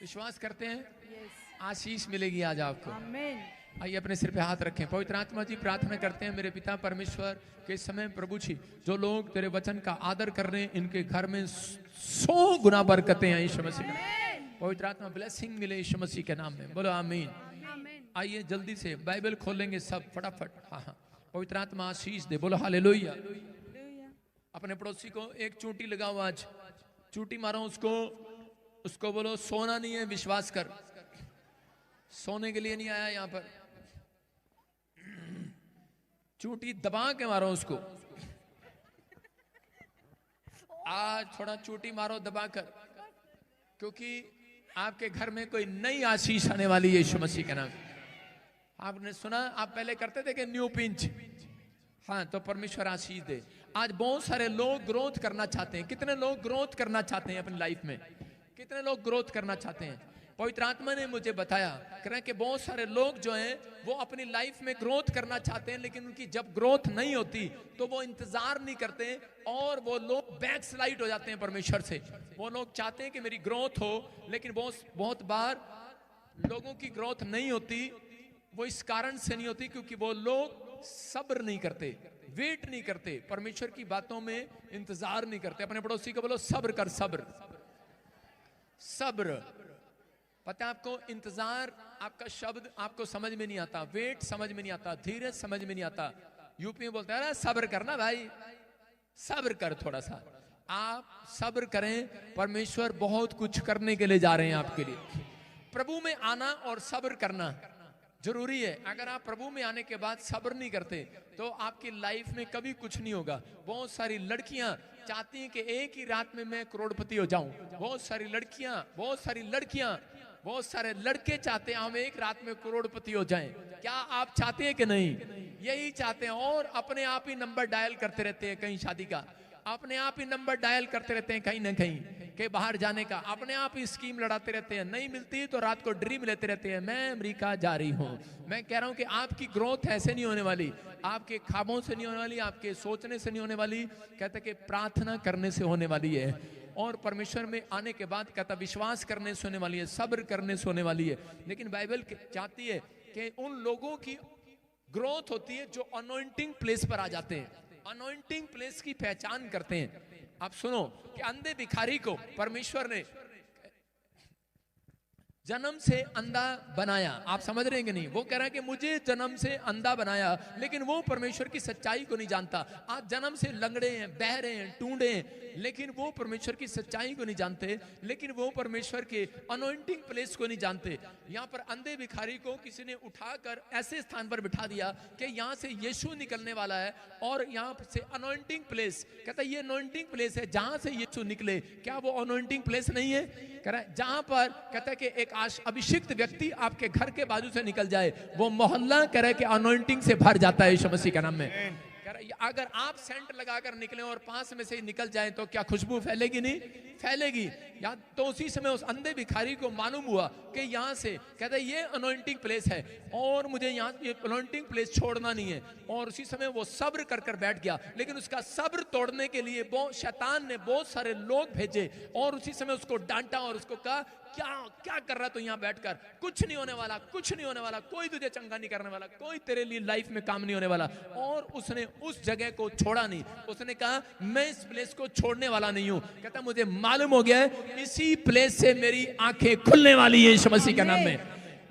विश्वास करते हैं यस, आशीष मिलेगी आज आपको। आमीन। आइए अपने सिर पे हाथ रखें। पवित्र आत्मा जी प्रार्थना करते हैं मेरे पिता परमेश्वर के इस समय प्रभु जी जो लोग तेरे वचन का आदर कर रहे हैं इनके घर में 100 गुना बरकतें हैं यीशु मसीह में। पवित्र आत्मा ब्लेसिंग मिले यीशु मसीह के नाम में, बोलो आमीन। आमीन। आइए जल्दी से बाइबल खोलेंगे सब फटाफट। हाँ हाँ, पवित्र आत्मा आशीष दे, बोलो हालेलुया। हालेलुया। अपने पड़ोसी को एक चूंटी लगाओ, आज चूंटी मारो उसको, उसको बोलो सोना नहीं है, विश्वास कर, सोने के लिए नहीं आया यहाँ पर। चूंटी दबा के मारो उसको, आज थोड़ा चूंटी मारो दबा कर, क्योंकि आपके घर में कोई नई आशीष आने वाली है यीशु मसीह के नाम। आपने सुना, आप पहले करते थे कि न्यू पिंच, हाँ, तो परमेश्वर आशीष दे। आज बहुत सारे लोग ग्रोथ करना चाहते हैं। कितने लोग ग्रोथ करना चाहते हैं अपनी लाइफ में? कितने लोग ग्रोथ करना चाहते हैं? पवित्र आत्मा ने मुझे बताया कह रहे हैं कि बहुत सारे लोग जो हैं वो अपनी लाइफ में ग्रोथ करना चाहते हैं, लेकिन उनकी जब ग्रोथ नहीं होती तो वो इंतजार नहीं करते और वो लोग बैक स्लाइड हो जाते हैं परमेश्वर से। वो लोग चाहते हैं कि मेरी ग्रोथ हो, लेकिन बहुत बार लोगों की ग्रोथ नहीं होती। वो इस कारण से नहीं होती क्योंकि वो लोग सब्र नहीं करते, वेट नहीं करते, परमेश्वर की बातों में इंतजार नहीं करते। अपने पड़ोसी को बोलो सब्र कर, सब्र सब्र। पता है आपको, इंतजार आपका शब्द आपको समझ में नहीं आता, वेट समझ में नहीं आता, धीरज समझ में नहीं आता। यूपी में बोलते हैं अरे सब्र करना भाई, सब्र कर थोड़ा सा। आप सब्र करें, परमेश्वर बहुत कुछ करने के लिए जा रहे हैं आपके लिए। प्रभु में आना और सब्र करना जरूरी है। अगर आप प्रभु में आने के बाद सब्र नहीं करते तो आपकी लाइफ में कभी कुछ नहीं होगा। बहुत सारी लड़कियां चाहती हैं कि एक ही रात में मैं करोड़पति हो जाऊं। बहुत सारी लड़कियां, बहुत सारे लड़के चाहते हैं हम एक रात में करोड़पति हो जाएं। क्या आप चाहते हैं कि नहीं? यही चाहते हैं, और अपने आप ही नंबर डायल करते रहते हैं कहीं शादी का, अपने आप ही नंबर डायल करते रहते हैं कहीं ना कहीं के बाहर जाने का, अपने आप ही स्कीम लड़ाते रहते हैं। नहीं मिलती तो रात को ड्रीम लेते रहते हैं मैं अमेरिका जा रही हूँ। मैं कह रहा हूँ कि आपकी ग्रोथ ऐसे नहीं होने वाली, आपके ख्वाबों से नहीं होने वाली, आपके सोचने से नहीं होने वाली। कहते कि प्रार्थना करने से होने वाली है, और परमेश्वर में आने के बाद कहता विश्वास करने से होने वाली है, सब्र करने से होने वाली है। लेकिन बाइबल चाहती है कि उन लोगों की ग्रोथ होती है जो अनॉइंटिंग प्लेस पर आ जाते हैं, अनॉइंटिंग प्लेस की पहचान करते हैं। आप सुनो कि अंधे भिखारी को परमेश्वर ने जन्म से अंधा बनाया। आप समझ रहे हैं कि नहीं? वो कह रहा है कि मुझे जन्म से अंधा बनाया, लेकिन वो परमेश्वर की सच्चाई को नहीं जानता। आज जन्म से लंगड़े हैं, बहरे हैं, टूंडे हैं, लेकिन वो परमेश्वर की सच्चाई को नहीं जानते, लेकिन वो परमेश्वर के अनॉइंटिंग प्लेस को नहीं जानते। यहाँ पर अंधे भिखारी को किसी ने उठाकर ऐसे स्थान पर बिठा दिया कि यहाँ से यीशु निकलने वाला है, और यहाँ से अनॉइंटिंग प्लेस, कहता है ये अनॉइंटिंग प्लेस है जहां से यीशु निकले। क्या वो अनॉइंटिंग प्लेस नहीं है? कह रहा है जहां पर कहता है कि एक अभिषिक्त व्यक्ति आपके घर के बाजू से निकल जाए, वो मोहल्ला कह रहा है कि अनॉइंटिंग से भर जाता है यीशु मसीह के नाम में। अगर आप सेंट लगाकर निकले और पास में से निकल जाएं तो क्या खुशबू फैलेगी? नहीं फैलेगी। या तो उसी समय उस अंधे भिखारी को मालूम हुआ कि यहाँ से कहते ये अनॉइंटिंग प्लेस है और मुझे यहाँ ये अनॉइंटिंग प्लेस छोड़ना नहीं है, और उसी समय वो सब्र कर कर बैठ गया। लेकिन उसका सब्र तोड़ने के लिए शैतान ने बहुत सारे लोग भेजे और उसी समय उसको डांटा और उसको कहा क्या क्या कर रहा तू यहाँ बैठकर? कुछ नहीं होने वाला, कुछ नहीं होने वाला, कोई तुझे चंगा नहीं करने वाला, कोई तेरे लिए लाइफ में काम नहीं होने वाला। और उसने उस जगह को छोड़ा नहीं। उसने कहा मैं इस प्लेस को छोड़ने वाला नहीं हूं। कहता मुझे मालूम हो गया है इसी प्लेस से मेरी आंखें खुलने वाली है यीशु मसीह के नाम में।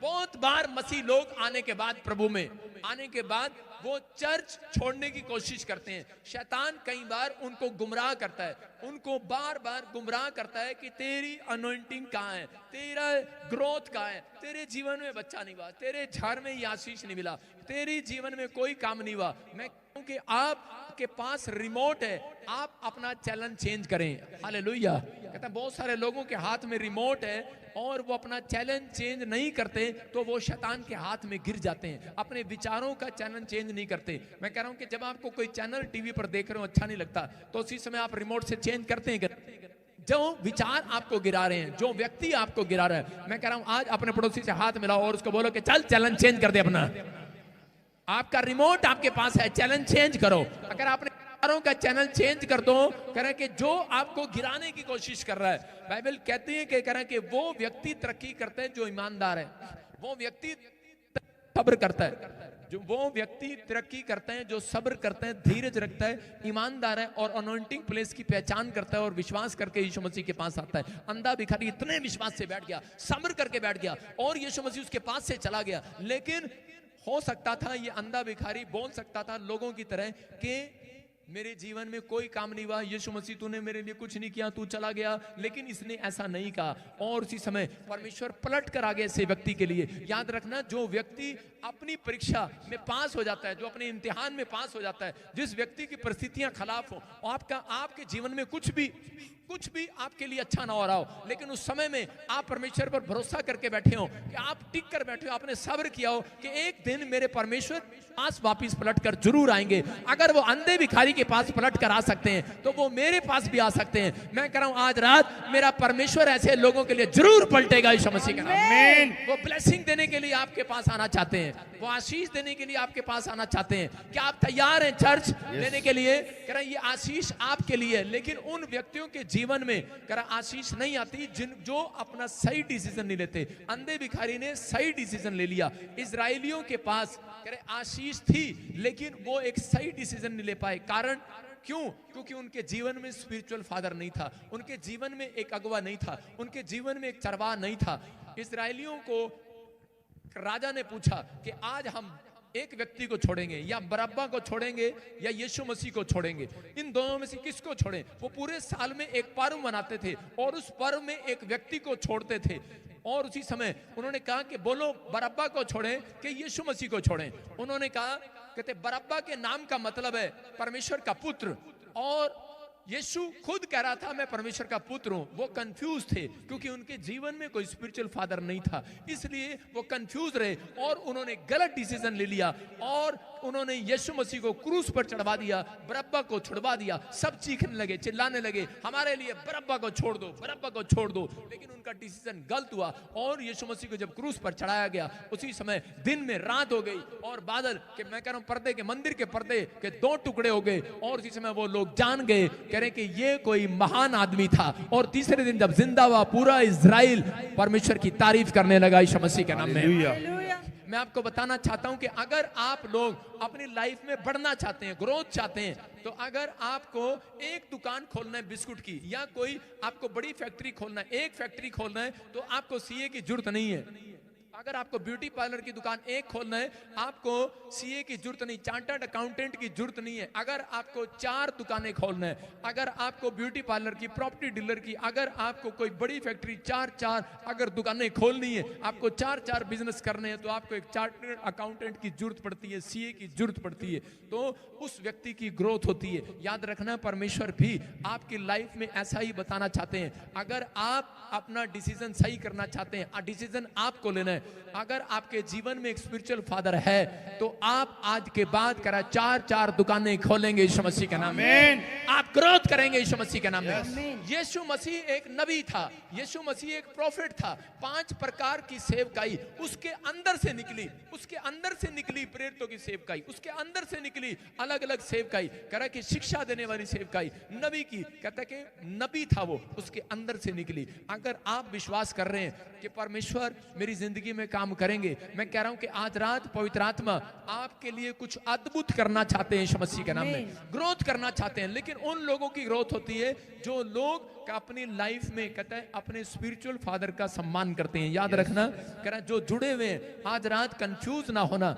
बहुत बार मसीह लोग आने के बाद, प्रभु में आने के बाद वो चर्च छोड़ने की कोशिश करते हैं। शैतान कई बार उनको गुमराह करता है, उनको बार बार गुमराह करता है कि तेरी अनॉइंटिंग कहाँ है, तेरा ग्रोथ कहाँ है, तेरे जीवन में बच्चा नहीं हुआ, तेरे घर में ये आशीष नहीं मिला, तेरी जीवन में कोई काम नहीं हुआ। मैं कहूं कि आपके पास रिमोट है, आप अपना चैलेंज चेंज करें। हालेलुया। कहता बहुत सारे लोगों के हाथ में रिमोट है और वो अपना चैलेंज चेंज नहीं करते तो वो शैतान के हाथ में गिर जाते हैं, अपने विचारों का चैलेंज चेंज नहीं करते। मैं कह रहा हूं कि जब आपको कोई चैनल टीवी पर देख रहे हो अच्छा नहीं लगता तो उसी समय आप रिमोट से चेंज करते हैं। जो विचार आपको गिरा रहे हैं, जो व्यक्ति आपको गिरा रहा है, मैं कह रहा हूं आज अपने पड़ोसी से हाथ मिलाओ और उसको बोलो कि चल चैलेंज चेंज कर दे अपना। आपका रिमोट आपके पास है, चैलेंज चेंज करो। अगर आपने का चैनल चेंज कर दो, कह रहे कि जो आपको गिराने की कोशिश कर रहा है। बाइबल कहती है कि कह रहे कि वो व्यक्ति तरक्की करते हैं जो ईमानदार है, वो व्यक्ति सब्र करता है, जो वो व्यक्ति तरक्की करते हैं जो सब्र करते हैं, धीरज रखता है, ईमानदार है और अनॉइंटिंग प्लेस की पहचान करता है और विश्वास करके यीशु मसीह के पास आता है। अंधा भिखारी इतने विश्वास से बैठ गया, सब्र करके बैठ गया और यीशु मसीह उसके पास से चला गया। लेकिन हो सकता था ये अंधा भिखारी बोल सकता था लोगों की तरह कि मेरे जीवन में कोई काम नहीं हुआ, यीशु मसीह तूने मेरे लिए कुछ नहीं किया, तू चला गया। लेकिन इसने ऐसा नहीं कहा और उसी समय परमेश्वर पलट कर आ गया ऐसे व्यक्ति के लिए। याद रखना, जो व्यक्ति अपनी परीक्षा में पास हो जाता है, जो अपने इम्तिहान में पास हो जाता है, जिस व्यक्ति की परिस्थितियां खिलाफ हो, आपके जीवन में कुछ भी आपके लिए अच्छा ना हो रहा हो, लेकिन उस समय में आप परमेश्वर पर भरोसा करके बैठे हो, कि आप टिक कर बैठे हो, आपने सब्र किया हो कि एक दिन मेरे परमेश्वर पास वापिस पलट कर जरूर आएंगे। अगर वो अंधे भिखारी के पास पलट कर आ सकते हैं तो वो मेरे पास भी आ सकते हैं। मैं कह रहा हूं आज रात मेरा परमेश्वर ऐसे लोगों के लिए जरूर पलटेगा यीशु मसीह के नाम में। वो ब्लेसिंग देने के लिए आपके पास आना चाहते हैं, वो आशीष देने के लिए आपके पास आना चाहते हैं। क्या आप तैयार हैं चर्च लेने के लिए? कह रहा ये आशीष आपके लिए। लेकिन उन व्यक्तियों के जीवन में कह रहा आशीष नहीं आती जो अपना सही डिसीजन नहीं लेते। अंधे भिखारी ने सही डिसीजन ले लिया। इजरायलियों के पास कह रहे आशीष थी लेकिन वो एक सही डिसीजन नहीं ले पाए। कारण क्यों? क्योंकि उनके जीवन में स्पिरिचुअल फादर नहीं था, उनके जीवन में एक अगुवा नहीं था, उनके जीवन में एक चरवाहा नहीं था। इजरायलियों को राजा ने पूछा कि आज हम एक व्यक्ति को छोड़ेंगे, या बरअब्बा को छोड़ेंगे या यीशु मसीह को छोड़ेंगे, इन दोनों में से किसको छोड़ें? वो पूरे साल में एक पर्व मनाते थे और उस पर्व में एक व्यक्ति को छोड़ते थे। और उसी समय उन्होंने कहा कि बोलो बरअब्बा को छोड़ें कि यीशु मसीह को छोड़ें। उन्होंने कहा, कहते बरअब्बा के नाम का मतलब है परमेश्वर का पुत्र, और यीशु खुद कह रहा था मैं परमेश्वर का पुत्र हूं। वो कंफ्यूज थे क्योंकि उनके जीवन में कोई स्पिरिचुअल फादर नहीं था, इसलिए वो कंफ्यूज रहे और उन्होंने गलत डिसीजन ले लिया और उन्होंने यीशु मसीह को क्रूस पर चढ़वा दिया, बरअब्बा को छुड़वा दिया। सब चीखने लगे, चिल्लाने लगे, हमारे लिए बरअब्बा को छोड़ दो, बरअब्बा को छोड़ दो। लेकिन उनका डिसीजन गलत हुआ और यीशु मसीह को जब क्रूस पर चढ़ाया गया उसी समय दिन में रात हो गई और बादल के, मैं कह रहा हूं पर्दे के, मंदिर के पर्दे के 2 टुकड़े हो गए और उसी समय वो लोग जान गए, कह रहे कि ये कोई महान आदमी था। और तीसरे दिन जब जिंदा हुआ पूरा इजराइल परमेश्वर की तारीफ करने लगा यीशु मसीह के नाम में। मैं आपको बताना चाहता हूं कि अगर आप लोग अपनी लाइफ में बढ़ना चाहते हैं, ग्रोथ चाहते हैं, तो अगर आपको एक दुकान खोलना है बिस्कुट की या कोई आपको बड़ी फैक्ट्री खोलना है, एक फैक्ट्री खोलना है, तो आपको सीए की जरूरत नहीं है। अगर आपको ब्यूटी पार्लर की दुकान एक खोलना है, आपको सीए की जरूरत नहीं, चार्टर्ड अकाउंटेंट की जरूरत नहीं है। अगर आपको 4 दुकानें खोलना है, अगर आपको ब्यूटी पार्लर की, प्रॉपर्टी डीलर की, अगर आपको कोई बड़ी फैक्ट्री 4 अगर दुकानें खोलनी है, आपको 4 बिजनेस करने हैं, तो आपको एक चार्टर्ड अकाउंटेंट की जरूरत पड़ती है, सीए की जरूरत पड़ती है, तो उस व्यक्ति की ग्रोथ होती है। याद रखना, परमेश्वर भी आपकी लाइफ में ऐसा ही बताना चाहते हैं। अगर आप अपना डिसीजन सही करना चाहते हैं, डिसीजन आपको लेना है। अगर आपके जीवन में एक स्पिरिचुअल फादर है तो आप आज के बाद करा 4 दुकानें खोलेंगे यीशु मसीह के नाम में। आप ग्रोथ करेंगे यीशु मसीह के नाम में। यीशु मसीह एक नबी था, यीशु मसीह एक प्रोफेट था। 5 प्रकार की सेवकाई उसके अंदर से निकली, उसके अंदर से निकली प्रेरितों की सेवकाई, उसके अंदर से निकली अलग अलग सेवकाई। करा कि शिक्षा देने वाली सेवकाई नबी की, कहता कि नबी था वो, उसके अंदर से निकली। अगर आप विश्वास कर रहे हैं कि परमेश्वर मेरी जिंदगी में काम करेंगे, मैं कह रहा हूं कि आज रात पवित्र आत्मा आपके लिए कुछ अद्भुत करना चाहते हैं यीशु मसीह के नाम में, ग्रोथ करना चाहते हैं। लेकिन उन लोगों की ग्रोथ होती है जो लोग अपनी लाइफ में कहता है अपने स्पिरिचुअल फादर का सम्मान करते हैं। याद रखना, कह रहा जो जुड़े हुए हैं, आज रात कंफ्यूज ना होना,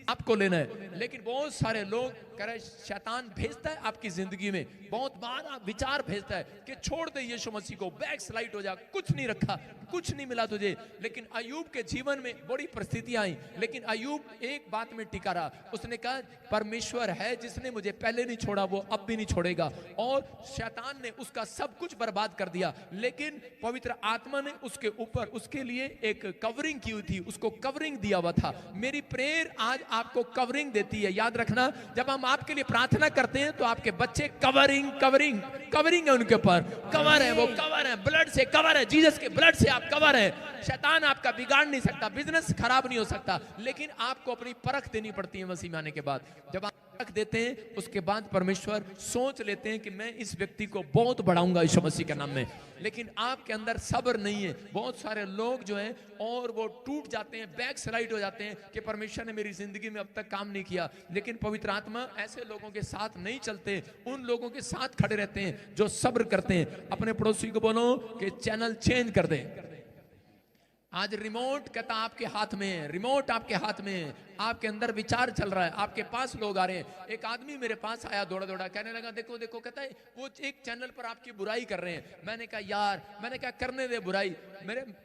आपको लेना है। लेकिन बहुत सारे लोग कह रहे शैतान भेजता है आपकी जिंदगी में, बहुत बार विचार भेजता है कि छोड़ दे यीशु मसीह को, बैक स्लाइड हो जा, कुछ नहीं रखा, कुछ नहीं मिला तुझे। लेकिन अय्यूब के जीवन में बड़ी परिस्थितियां आई, लेकिन अय्यूब एक बात में टिका रहा। उसने कहा परमेश्वर है जिसने मुझे पहले नहीं छोड़ा, वो अब भी नहीं छोड़ेगा। और शैतान ने उसका सब कुछ बर्बाद कर दिया, लेकिन पवित्र आत्मा ने उसके ऊपर उसके लिए एक कवरिंग की हुई थी, उसको कवरिंग दिया हुआ था। मेरी प्रेयर आज आपको कवरिंग देती है। याद रखना, जब हम आपके लिए प्रार्थना करते हैं तो आपके बच्चे कवरिंग है, उनके ऊपर कवर है, वो कवर है, ब्लड से कवर है, जीसस के ब्लड से आप कवर है। शैतान आपका बिगाड़ नहीं सकता, बिजनेस खराब नहीं हो सकता, लेकिन आपको अपनी परख देनी पड़ती है मसीह में आने के बाद। जब आप रख देते हैं, उसके बाद परमेश्वर सोच लेते हैं कि मैं इस व्यक्ति को बहुत बढ़ाऊंगा यीशु मसीह के नाम में। लेकिन आपके अंदर सब्र नहीं है। बहुत सारे लोग जो हैं और वो टूट जाते हैं, बैक स्लाइड हो जाते हैं कि परमेश्वर ने मेरी जिंदगी में अब तक काम नहीं किया। लेकिन पवित्र आत्मा ऐसे लोगों के साथ नहीं चलते, उन लोगों के साथ खड़े रहते हैं जो सब्र करते हैं। अपने पड़ोसी को बोलो कि चैनल चेंज कर दे। आज रिमोट कहता आपके हाथ में है, रिमोट आपके हाथ में है, आपके अंदर विचार चल रहा है, आपके पास लोग आ रहे हैं। एक आदमी मेरे पास आया दौड़ा दौड़ा, कहने लगा देखो देखो, कहता है वो एक चैनल पर आपकी बुराई कर रहे हैं। मैंने कहा यार, मैंने कहा करने दे बुराई,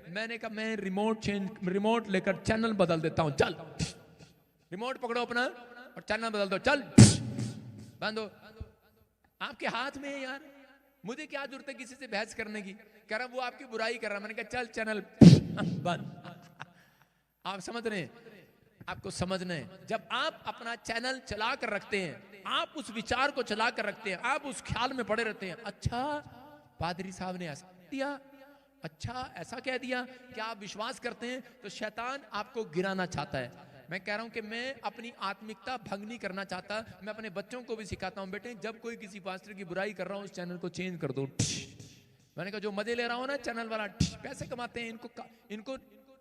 मैंने कहा मैं रिमोट लेकर चैनल बदल देता हूं, चल रिमोट पकड़ो अपना और चैनल बदल दो, चल बंद हो, आपके हाथ में है यार, मुझे क्या जरूरत है किसी से बहस करने की। कह रहा वो आपकी बुराई कर रहा, मैंने कहा चल चैनल बंद। आप समझ रहे हैं, आपको समझना है, जब आप अपना चैनल चला कर रखते हैं, आप उस विचार को चला कर रखते हैं, आप उस ख्याल में पड़े रहते हैं, अच्छा पादरी साहब ने ऐसा दिया, अच्छा ऐसा कह दिया, क्या आप विश्वास करते हैं? तो शैतान आपको गिराना चाहता है। मैं कह रहा हूं कि मैं अपनी आत्मिकता भंग नहीं करना चाहता। मैं अपने बच्चों को भी सिखाता हूं, बेटे जब कोई किसी पास्टर की बुराई कर रहा हो, उस चैनल को चेंज कर दो। मैंने कहा जो मजे ले रहा हूं ना चैनल वाला, पैसे कमाते हैं, इनको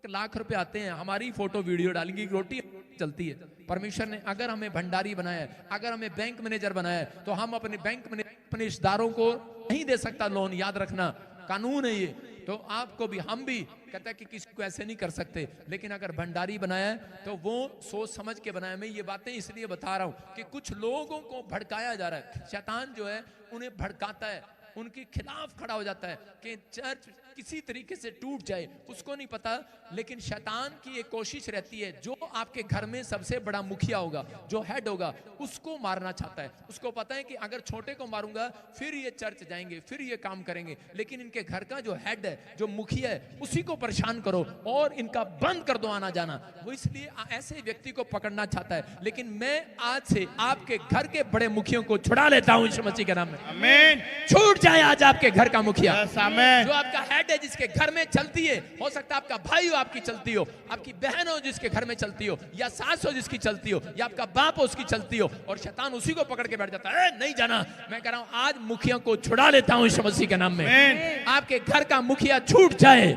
लाख रुपए आते हैं, हमारी फोटो वीडियो डालेंगे, रोटी चलती है। परमेश्वर ने अगर हमें भंडारी बनाया है, अगर हमें बैंक मैनेजर बनाया है, तो हम अपने बैंक में अपने रिश्तेदारों को नहीं दे सकता लोन, याद रखना कानून है ये। तो आपको भी, हम भी कहता है कि किसी को ऐसे नहीं कर सकते। लेकिन अगर भंडारी बनाया है तो वो सोच समझ के बनाया। मैं ये बातें इसलिए बता रहा हूं कि कुछ लोगों को भड़काया जा रहा है, शैतान जो है उन्हें भड़काता है, उनके खिलाफ खड़ा हो जाता है कि चर्च किसी तरीके से टूट जाए, उसको नहीं पता। लेकिन शैतान की एक कोशिश रहती है, जो आपके घर में सबसे बड़ा मुखिया होगा, जो हेड होगा, उसको मारना चाहता है। उसको पता है कि अगर छोटे को मारूंगा फिर ये चर्च जाएंगे, फिर ये काम करेंगे। लेकिन इनके घर का जो हेड है, जो मुखिया है, उसी को परेशान करो और इनका बंद कर दो आना जाना। वो इसलिए ऐसे व्यक्ति को पकड़ना चाहता है। लेकिन मैं आज से आपके घर के बड़े मुखियों को छुड़ा लेता हूं यीशु मसीह के नाम में। आमीन। छूट जाए आज आपके घर का मुखिया, आमीन। जो आपका हेड है, जिसके घर में चलती है। हो सकता है आपका भाई हो, आपकी चलती हो, आपकी बहन हो जिसके घर में चलती हो, या सास हो जिसकी चलती हो, या आपका बाप हो उसकी चलती हो, और शैतान उसी को पकड़ के बैठ जाता है, नहीं जाना। मैं कह रहा हूं आज मुखिया को छुड़ा लेता हूं यीशु मसीह के नाम में। आपके घर का मुखिया छूट जाए,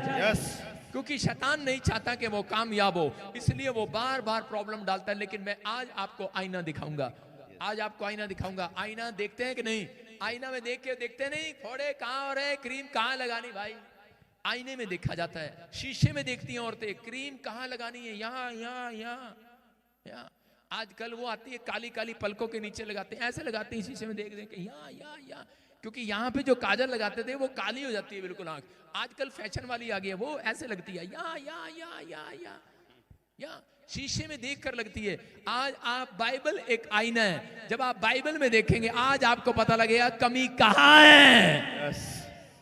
क्योंकि शैतान नहीं चाहता कि वो कामयाब हो, इसलिए वो बार बार प्रॉब्लम डालता है। लेकिन मैं आज आपको आईना दिखाऊंगा, आज आपको आईना दिखाऊंगा। आईना देखते हैं कि नहीं? आईना में देख के देखते नहीं, फोड़े कहां हो रहे, क्रीम कहां लगानी, भाई आईने में देखा जाता है। शीशे में देखती हैं औरतें, क्रीम कहां लगानी है, यहाँ यहाँ यहाँ। आजकल वो आती है काली काली पलकों के नीचे लगाते हैं, ऐसे लगाते हैं शीशे में देख देख के, यहाँ, क्योंकि यहाँ पे जो काजल लगाते थे वो काली हो जाती है बिल्कुल आंख। आजकल फैशन वाली आ गई है, वो ऐसे लगती है, यहाँ शीशे में देख कर लगती है। आज आप, बाइबल एक आईना है, जब आप बाइबल में देखेंगे आज आपको पता लगेगा कमी कहाँ है।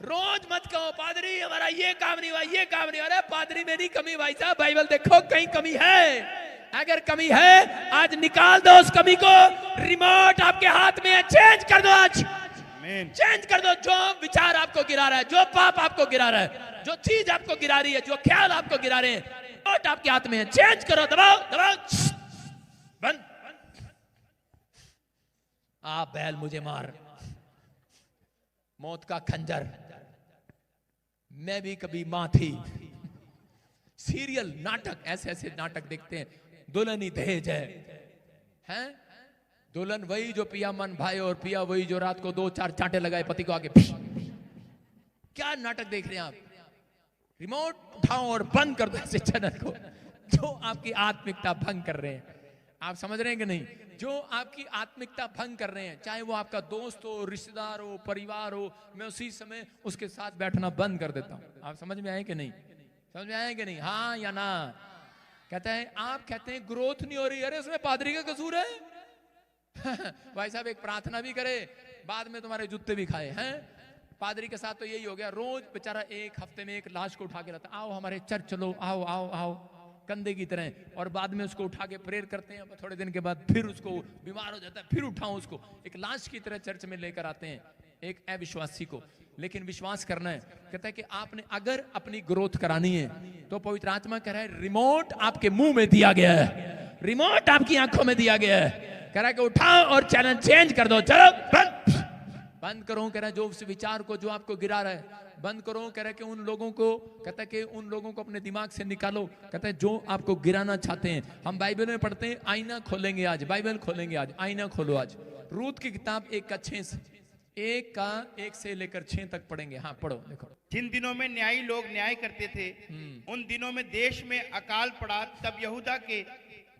रोज मत कहो पादरी हमारा ये काम नहीं हुआ, ये काम नहीं हुआ। अरे पादरी में नहीं कमी भाई साहब, बाइबल देखो कहीं कमी है। अगर कमी है आज निकाल दो उस कमी को। रिमोट आपके हाथ में है, चेंज कर दो आज, चेंज कर दो। जो विचार आपको गिरा रहा है, जो पाप आपको गिरा रहा है, जो चीज आपको गिरा रही है, जो ख्याल आपको गिरा रहे हैं, रिमोट आपके हाथ में है, चेंज करो। दबाओ दबाओ, बंद। आप बैल मुझे मार, मौत का खंजर, मैं भी कभी मां थी। सीरियल नाटक, ऐसे ऐसे नाटक देखते हैं। दुल्हन ही दहेज है? दुल्हन वही जो पिया मन भाई, और पिया वही जो रात को 2-4 चांटे लगाए पति को आगे। क्या नाटक देख रहे हैं आप? रिमोट उठाओ और बंद कर दो ऐसे चैनल को जो आपकी आत्मिकता भंग कर रहे हैं। आप समझ रहे हैं कि नहीं? जो आपकी आत्मिकता भंग कर रहे हैं, चाहे वो आपका दोस्त हो, रिश्तेदार हो, परिवार हो, मैं उसी समय उसके साथ बैठना बंद कर देता हूं। आप समझ में आए कि नहीं? समझ में आए कि नहीं? हाँ या ना? कहते हैं, आप कहते हैं ग्रोथ नहीं हो रही, अरे उसमें पादरी का कसूर है। भाई साहब एक प्रार्थना भी करे, बाद में तुम्हारे जूते भी खाए हैं। पादरी के साथ तो यही हो गया, रोज बेचारा एक हफ्ते में एक लाश को उठा के लाता, आओ हमारे चर्च चलो, आओ आओ आओ, कंधे की तरह, और बाद में उसको उठा के प्रेयर करते हैं। थोड़े दिन के बाद फिर उसको बीमार हो जाता है, फिर उठाओ उसको, एक लाश की तरह चर्च में लेकर आते हैं एक अविश्वासी को। लेकिन विश्वास करना है, कहता है कि आपने अगर अपनी ग्रोथ करानी है तो पवित्र आत्मा कह रहा है रिमोट आपके मुंह में दिया गया है, रिमोट आपकी आंखों में दिया गया है। कह रहा है कि उठाओ और चैनल चेंज कर दो, चलो बंद करो। कह रहा है जो उस विचार को जो आपको गिरा रहा है बंद करो। कह रहा है कि उन लोगों को, कहता है कि उन लोगों को अपने दिमाग से निकालो। कहता है जो आपको गिराना चाहते हैं। हम बाइबल में पढ़ते हैं, आईना खोलेंगे आज, बाइबल खोलेंगे आज, आईना खोलो आज। रूत की किताब 1 से लेकर 6 तक पढ़ेंगे। हाँ पढ़ो, देखो। जिन दिनों में न्यायी लोग न्याय करते थे उन दिनों में देश में अकाल पड़ा। तब यहूदा के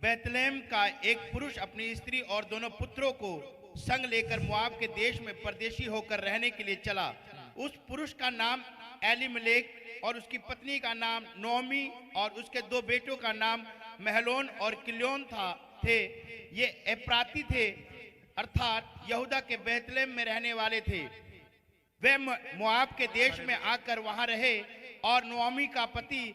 बैतलहम का एक पुरुष अपनी स्त्री और दोनों पुत्रों को संग लेकर मोआब के देश में परदेशी होकर रहने के लिए चला। उस पुरुष का नाम एलीमलेक और उसकी पत्नी का नाम नोमी और उसके 2 बेटों का नाम महलोन और किल्योन थे। ये एप्राती थे, अर्थात यहूदा के बैतलहम में रहने वाले थे। वे मोआब के देश में आकर वहां रहे और नोमी का पति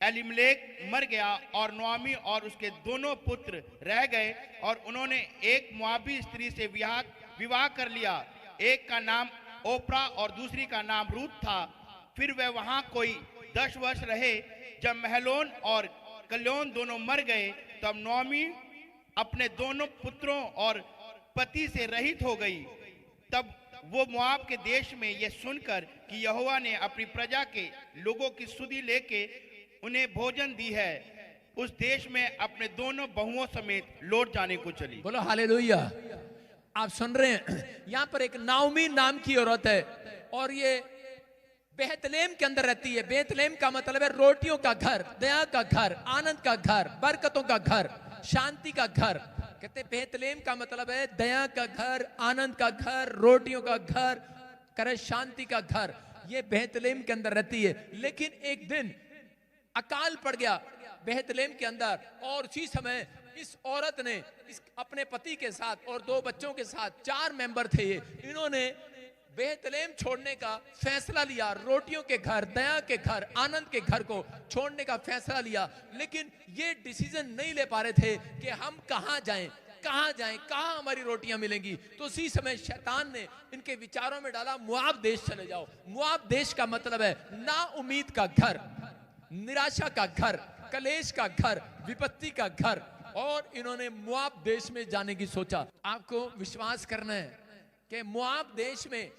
एलीमलेक मर गया और नोमी और उसके दोनों पुत्र रह गए और उन्होंने एक मोआबी स्त्री से विवाह कर लिया। एक का नाम ओप्रा और दूसरी का नाम रूत था। फिर वे वहां कोई 10 वर्ष रहे। जब महलोन और कल्याण दोनों मर गए तब नोमी अपने दोनों पुत्रों और पति से रहित हो गई। तब वो मोआब के देश में ये सुनकर कि यहोवा ने अपनी प्रजा के लोगों की सुधि लेके उन्हें भोजन दी है, उस देश में अपने दोनों बहुओं समेत लौट जाने को चली। बोलो हालेलुया। आप सुन रहे हैं, यहाँ पर एक नाओमी नाम की औरत है और ये बेतलेहम के अंदर रहती है। बेतलेहम का मतलब है रोटियों का घर, दया का घर, आनंद का घर, बरकतों का घर, शांति का घर। कहते बेतलेहम का मतलब है दया का घर, आनंद का घर, रोटियों का घर, करे शांति का घर। ये बेतलेहम के अंदर रहती है। लेकिन एक दिन अकाल पड़ गया बेतलेहम के अंदर और उसी समय इस औरत ने अपने पति के साथ और 2 बच्चों के साथ, 4 मेंबर थे ये, इन्होंने बेतलेहम छोड़ने का फैसला लिया। रोटियों के घर, दया के घर, आनंद के घर को छोड़ने का फैसला लिया। लेकिन ये डिसीजन नहीं ले पा रहे थे कि हम कहां जाएं, कहां हमारी रोटियां मिलेंगी। तो उसी समय शैतान ने इनके विचारों में डाला, मोआब देश चले जाओ। मोआब देश का मतलब है ना उम्मीद का घर, निराशा का घर, कलेश का घर, विपत्ति का घर। और इन्होंने मोआब देश में जाने की सोचा। आपको विश्वास करना है कि मोआब देश में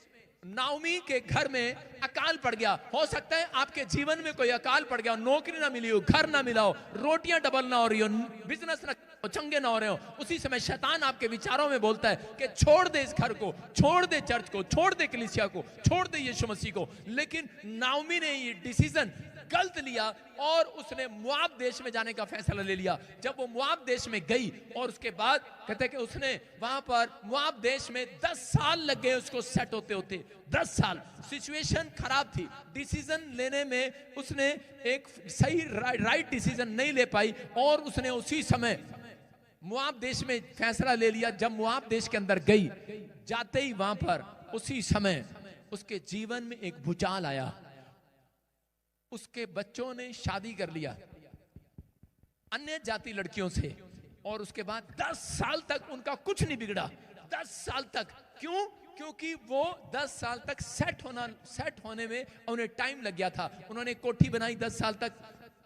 नाओमी के घर में अकाल पड़ गया। हो सकता है आपके जीवन में कोई अकाल पड़ गया हो, नौकरी ना मिली हो, घर ना मिला हो, रोटियां डबल ना हो रही हो, बिजनेस ना चंगे ना हो रहे हो। उसी समय शैतान आपके विचारों में बोलता है कि छोड़ दे इस घर को, छोड़ दे चर्च को, छोड़ दे कलीसिया को, छोड़ दे यीशु मसीह को। लेकिन नाओमी ने ये डिसीजन गलत लिया और उसने मोआब देश में जाने का फैसला ले लिया। जब वो मोआब देश में गई और उसके बाद कहते हैं कि उसने वहां पर मोआब देश में 10 साल लग गए उसको सेट होते होते। 10 साल सिचुएशन खराब थी, डिसीजन लेने में उसने एक सही राइट डिसीजन नहीं ले पाई और उसने उसी समय मोआब देश में फैसला ले लिया। जब मोआब देश के अंदर गई, जाते ही वहां पर उसी समय उसके जीवन में एक भूचाल आया। उसके बच्चों ने शादी कर लिया अन्य जाति लड़कियों से और उसके बाद 10 साल तक उनका कुछ नहीं बिगड़ा। 10 साल तक। क्यों? क्योंकि वो 10 साल तक सेट होने में उन्हें टाइम लग गया था। उन्होंने कोठी बनाई, 10 साल तक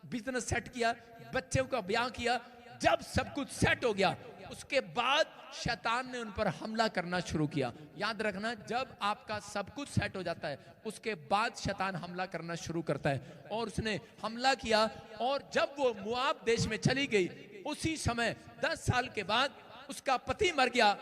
बिजनेस सेट किया, बच्चों का ब्याह किया। जब सब कुछ सेट हो गया उसके बाद शैतान ने उन पर हमला करना शुरू किया। याद रखना, जब आपका सब कुछ सेट हो जाता है उसके बाद शैतान हमला करना शुरू करता है। और उसने हमला किया और जब वो मोआब देश में चली गई उसी समय 10 साल के बाद उसका पति मर गया,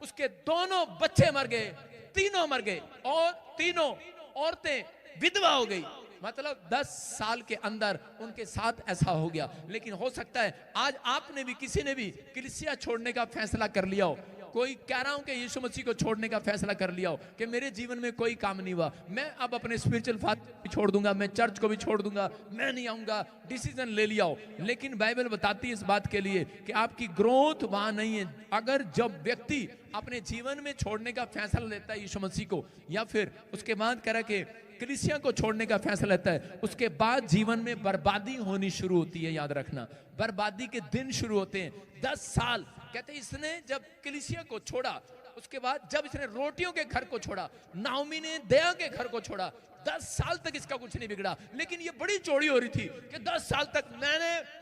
उसके दोनों बच्चे मर गए, तीनों मर गए और तीनों औरतें विधवा हो गई। मतलब 10 साल के अंदर उनके साथ ऐसा हो गया। लेकिन हो सकता है आज आपने भी, किसी ने भी कलीसिया छोड़ने का फैसला कर लिया हो। कोई कह रहा हूं कि यीशु मसीह को छोड़ने का फैसला कर लिया हो कि मेरे जीवन में कोई काम नहीं हुआ, मैं अब अपने स्पिरिचुअल फादर भी छोड़ दूंगा, मैं चर्च को भी छोड़ दूंगा, मैं नहीं आऊंगा, डिसीजन ले लिया हो। लेकिन बाइबल बताती है इस बात के लिए कि आपकी ग्रोथ वहां नहीं है। अगर जब व्यक्ति अपने जीवन में छोड़ने का फैसला लेता है यीशु मसीह को, या फिर उसके बाद कह रहा कि कलीसिया को छोड़ने का फैसला लेता है, उसके बाद जीवन में बर्बादी होनी शुरू होती है। याद रखना, बर्बादी के दिन शुरू होते हैं। 10 साल कहते इसने जब कलीसिया को छोड़ा, उसके बाद जब इसने रोटियों के घर को छोड़ा, नाओमी ने दया के घर को छोड़ा, 10 साल तक इसका कुछ नहीं बिगड़ा, लेकिन ये बड़ी चौड़ी हो रही थी कि 10 साल तक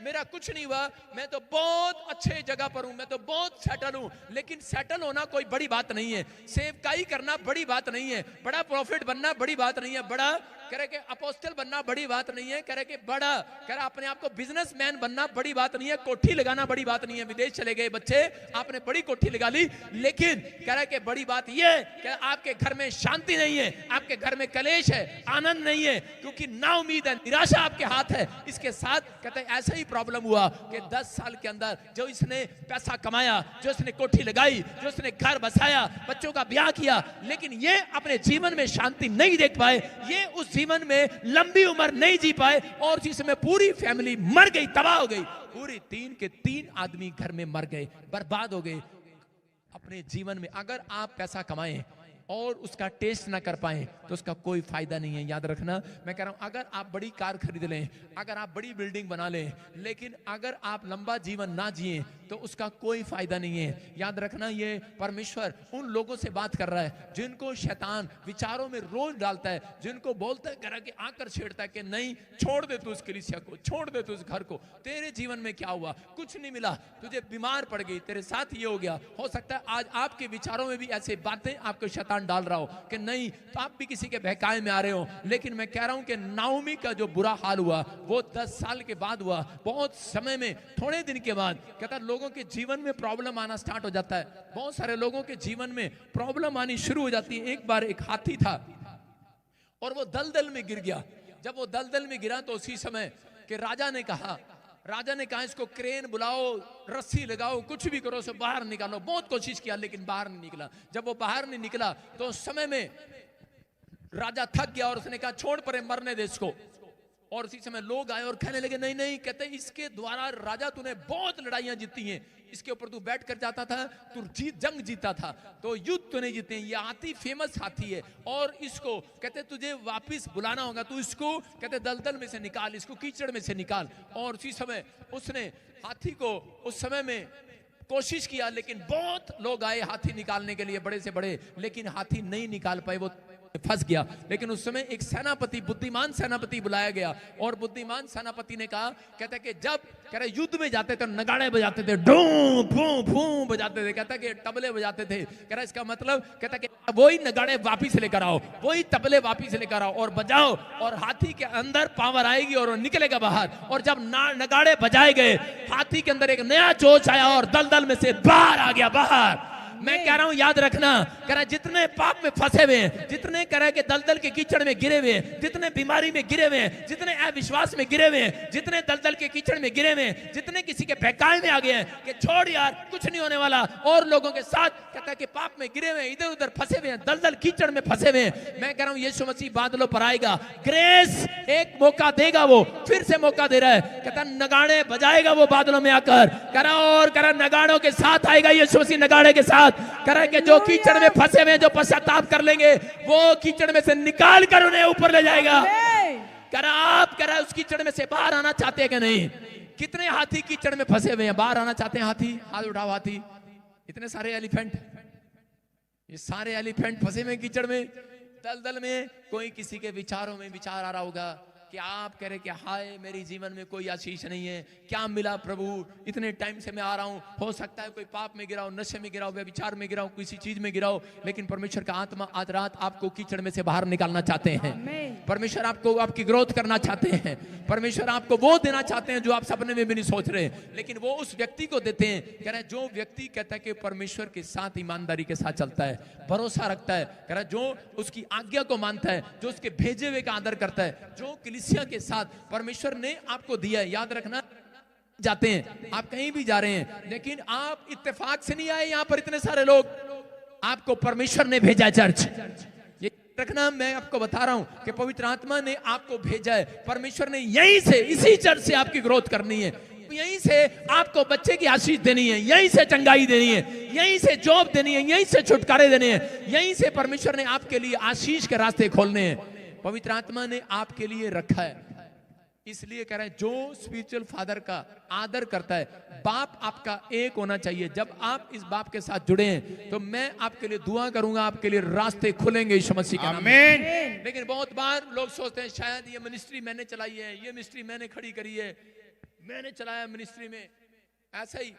मेरा कुछ नहीं हुआ, मैं तो बहुत अच्छे जगह पर हूं, मैं तो बहुत सेटल हूं। लेकिन सेटल होना कोई बड़ी बात नहीं है, सेवकाई करना बड़ी बात नहीं है, बड़ा प्रॉफिट बनना बड़ी बात नहीं है, बड़ा करे के अपोस्टल बनना बड़ी बात नहीं है, करे के बड़ा करे अपने आप को बिजनेसमैन बनना बड़ी बात नहीं है, कोठी लगाना बड़ी बात नहीं है। विदेश चले गए बच्चे, आपने बड़ी कोठी लगा ली, लेकिन करे के बड़ी बात यह कि आपके घर में शांति नहीं है, आपके घर में कलेश है, आनंद नहीं है, क्योंकि ना उम्मीद है, निराशा आपके हाथ है। इसके साथ कहते हैं ऐसा ही प्रॉब्लम हुआ कि 10 साल के अंदर जो इसने पैसा कमाया, जो इसने कोठी लगाई, जो इसने घर बसाया, बच्चों का ब्याह किया, लेकिन ये अपने जीवन में शांति नहीं देख पाए, ये उस जीवन में लंबी उम्र नहीं जी पाए, और जिसमें पूरी फैमिली मर गई, तबाह हो गई। पूरी 3 के 3 आदमी घर में मर गए, बर्बाद हो गए अपने जीवन में। अगर आप पैसा कमाएं और उसका टेस्ट ना कर पाए तो उसका कोई फायदा नहीं है। याद रखना, मैं कह रहा हूं, अगर आप बड़ी कार खरीद लें, अगर आप बड़ी बिल्डिंग बना लें, लेकिन अगर आप लंबा जीवन ना जिए तो उसका कोई फायदा नहीं है। याद रखना, ये परमेश्वर उन लोगों से बात कर रहा है जिनको शैतान विचारों में रोज डालता है, जिनको बोलता है, कह के आकर छेड़ता है कि नहीं, छोड़ दे तू उस कलीसिया को, छोड़ दे तू उस घर को, तेरे जीवन में क्या हुआ, कुछ नहीं मिला, तुझे बीमार पड़ गई, तेरे साथ ये हो गया। हो सकता है आज आपके विचारों में भी ऐसे बातें आपको शैतान डाल रहा हो कि नहीं, तो आप भी किसी के बहकावे में आ रहे हो। लेकिन मैं कह रहा हूं कि नाओमी का जो बुरा हाल हुआ वो 10 साल के बाद हुआ। बहुत समय में, थोड़े दिन के बाद कहता लोगों के जीवन में प्रॉब्लम आना स्टार्ट हो जाता है। बहुत सारे लोगों के जीवन में प्रॉब्लम आनी शुरू हो जाती है। एक बार एक हाथी था और वो दलदल में गिर गया। जब वो दलदल में गिरा तो उसी समय कि राजा ने कहा इसको क्रेन बुलाओ, रस्सी लगाओ, कुछ भी करो, उसे बाहर निकालो। बहुत कोशिश किया लेकिन बाहर नहीं निकला। जब वो बाहर नहीं निकला तो उस समय में राजा थक गया और उसने कहा छोड़ परे, मरने दे इसको। और उसी समय लोग आए और कहने लगे नहीं नहीं, कहते इसके द्वारा राजा तूने बहुत लड़ाइयां जीती हैं, इसके ऊपर तू बैठ कर जाता था, तू जंग जीता था, तो युद्ध तो नहीं जीते। ये हाथी फेमस हाथी है और इसको कहते तुझे वापस बुलाना होगा, तू इसको कहते दलदल में से निकाल, इसको कीचड़ में से निकाल। और उसी समय उसने हाथी को उस समय में कोशिश किया, लेकिन बहुत लोग आए हाथी निकालने के लिए, बड़े से बड़े, लेकिन हाथी नहीं निकाल पाए, वो फंस गया। लेकिन उस समय एक सेनापति, बुद्धिमान सेनापति बुलाया गया और बुद्धिमान सेनापति ने कहा, कहता कि जब कह रहे युद्ध में जाते थे नगाड़े बजाते थे, डूं फूं फूं बजाते थे, कहता कि तबले बजाते थे। कह रहा इसका मतलब, कहता कि वही नगाड़े वापिस लेकर आओ, वही तबले वापिस लेकर आओ और बजाओ, और हाथी के अंदर पावर आएगी और वो निकलेगा बाहर। और जब नगाड़े बजाए गए, हाथी के अंदर एक नया जोश आया और दलदल में से बाहर आ गया, बाहर। मैं कह रहा हूं याद रखना, कह रहा जितने पाप में फंसे हुए हैं, जितने कह रहा के दलदल के कीचड़ में गिरे हुए हैं, जितने बीमारी में गिरे हुए हैं, जितने अविश्वास में गिरे हुए हैं, जितने दलदल के कीचड़ में गिरे हुए हैं, जितने किसी के बहकावे में आ गए हैं कि छोड़ यार कुछ नहीं होने वाला, और लोगों के साथ कहता है कि पाप में गिरे हुए हैं, इधर उधर फंसे हुए हैं, दलदल कीचड़ में फंसे हुए हैं। मैं कह रहा हूं यीशु मसीह बादलों पर आएगा, ग्रेस एक मौका देगा, वो फिर से मौका दे रहा है। कहता नगाड़े बजाएगा वो बादलों में आकर, करा और करा नगाड़ों के साथ आएगा यीशु मसीह, नगाड़े के साथ। करा के जो कीचड़ में फंसे हुए, जो पश्चाताप कर लेंगे, वो कीचड़ में से निकाल कर उन्हें ऊपर ले जाएगा। करा आप करा उस कीचड़ में से बाहर आना चाहते हैं कि नहीं? कितने हाथी कीचड़ में फंसे हुए हैं, बाहर आना चाहते हैं? हाथी हाथ उठाओ, हाथी। इतने सारे एलिफेंट, ये सारे एलिफेंट फंसे हुए कीचड़ में, दलदल में। कोई किसी के विचारों में विचार आ रहा होगा कि आप कह रहे कि हाय मेरी जीवन में कोई आशीष नहीं है, क्या मिला प्रभु, इतने टाइम से मैं आ रहा हूं, हो सकता है कोई पाप में गिरा हो, नशे में गिरा हो, व्यभिचार में गिरा हो, किसी चीज में गिरा हो, लेकिन परमेश्वर का आत्मा आज रात आपको कीचड़ में से बाहर निकालना चाहते हैं। परमेश्वर आपको आपकी ग्रोथ करना चाहते हैं, परमेश्वर आपको वो देना चाहते हैं जो आप सपने में भी नहीं सोच रहे, लेकिन वो उस व्यक्ति को देते हैं। कह रहे जो व्यक्ति कहता है कि परमेश्वर के साथ ईमानदारी के साथ चलता है, भरोसा रखता है, कह रहा जो उसकी आज्ञा को मानता है, जो उसके भेजे हुए का आदर करता है, जो कलीसिया के साथ परमेश्वर ने आपको दिया है। याद रखना, जाते हैं आप कहीं भी जा रहे हैं, लेकिन आप इत्तेफाक से नहीं आए यहाँ पर, इतने सारे लोग, आपको परमेश्वर ने भेजा है चर्च। ये रखना, मैं आपको बता रहा हूं कि पवित्र आत्मा ने आपको भेजा है, परमेश्वर ने यहीं से, इसी चर्च से आपकी ग्रोथ करनी है, यहीं से आपको बच्चे की आशीष देनी है, यहीं से चंगाई देनी है, यहीं से जॉब देनी है, यहीं से छुटकारे देने हैं, यहीं से परमेश्वर ने आपके लिए आशीष के रास्ते खोलने हैं। पवित्र आत्मा ने आपके लिए रखा है। इसलिए कह रहे हैं जो स्पिरिचुअल फादर का आदर करता है, बाप आपका एक होना चाहिए। जब आप इस बाप के साथ जुड़े हैं तो मैं आपके लिए दुआ करूंगा, आपके लिए रास्ते खुलेंगे यीशु मसीह के नाम में। आमीन। लेकिन बहुत बार लोग सोचते हैं शायद ये मिनिस्ट्री मैंने चलाई है, ये मिनिस्ट्री मैंने खड़ी करी है, मैंने चलाया मिनिस्ट्री में। ऐसा ही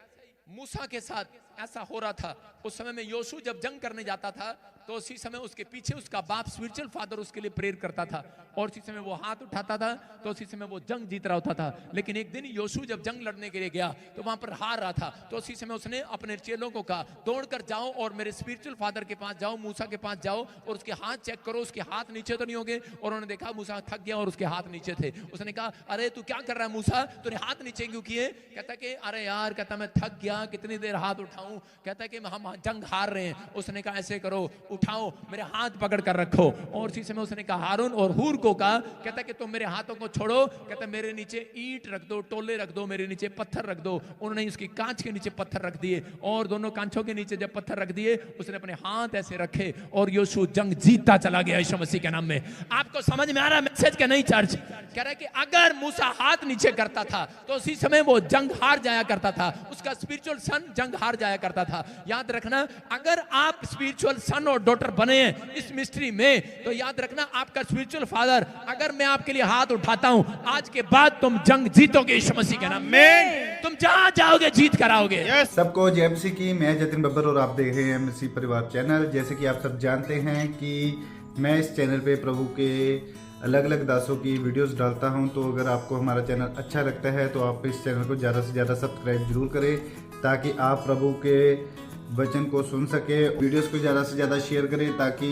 मूसा के साथ ऐसा हो रहा था। उस समय में योशू जब जंग करने जाता था तो उसी समय उसके पीछे उसका बाप स्पिरिचुअल फादर उसके लिए प्रेयर करता था, और उसी समय वो हाथ उठाता था तो उसी समय वो जंग जीत रहा होता था। लेकिन एक दिन योशू जब जंग लड़ने के लिए गया तो वहां पर हार रहा था, तो उसी समय उसने अपने चेलों को कहा दौड़कर जाओ और मेरे स्पिरिचुअल फादर के पास जाओ, मूसा के पास जाओ और उसके हाथ चेक करो, उसके हाथ नीचे तो नहीं होंगे। और उन्होंने देखा मूसा थक गया और उसके हाथ नीचे थे। उसने कहा अरे तू क्या कर रहा है मूसा, तूने हाथ नीचे क्यों किए? कहता कि अरे यार, कहता मैं थक गया, कितनी देर हाथ उठाऊं। कहता कि हम जंग हार रहे हैं। उसने कहा ऐसे करो, उठाओ, मेरे हाथ पकड़ कर रखो। और उसी समय उसने कहा हारून और हूर को कहा, कहता कि तुम मेरे हाथों को छोड़ो, कहता मेरे नीचे ईंट रख दो, टोले रख दो, मेरे नीचे पत्थर रख दो। उन्होंने उसकी कांच के नीचे पत्थर रख दिए और दोनों कांचों के नीचे जब पत्थर रख दिए उसने अपने हाथ ऐसे रखे और योशू जंग जीतता चला गया यीशु मसीह के नाम में। आपको समझ में आ रहा है मैसेज का? नहीं चर्च कह रहा है कि अगर मूसा हाथ नीचे करता था तो उसी समय वो जंग हार जाया करता था, उसका स्पिरिचुअल सन जंग हार जाया करता था। याद रखना, अगर आप स्पिरिचुअल सन और डॉटर बने हैं इस मिस्ट्री में तो याद रखना आपका स्पिरिचुअल फादर, अगर मैं आपके लिए हाथ उठाता हूं आज के बाद तुम जंग जीतोगे यीशु मसीह के नाम में। तुम जहां जाओगे जीत कर आओगे। सबको जय मसीह की। मैं जतिन बब्बर और आप देख रहे हैं मसीह परिवार चैनल। जैसे कि आप सब जानते हैं कि मैं इस चैनल पे प्रभु के अलग अलग दासों की वीडियोस डालता हूं, तो अगर आपको हमारा चैनल अच्छा लगता है तो आप इस चैनल को ज़्यादा से ज़्यादा सब्सक्राइब जरूर करें ताकि आप प्रभु के वचन को सुन सके। वीडियोस को ज़्यादा से ज़्यादा शेयर करें ताकि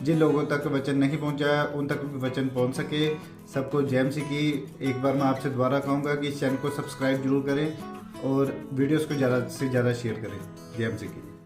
जिन लोगों तक वचन नहीं पहुंचा उन तक भी वचन पहुंच सके। सबको जय मसीह की। एक बार मैं आपसे दोबारा कहूँगा कि इस चैनल को सब्सक्राइब जरूर करें और वीडियोस को ज़्यादा से ज़्यादा शेयर करें। जय मसीह की।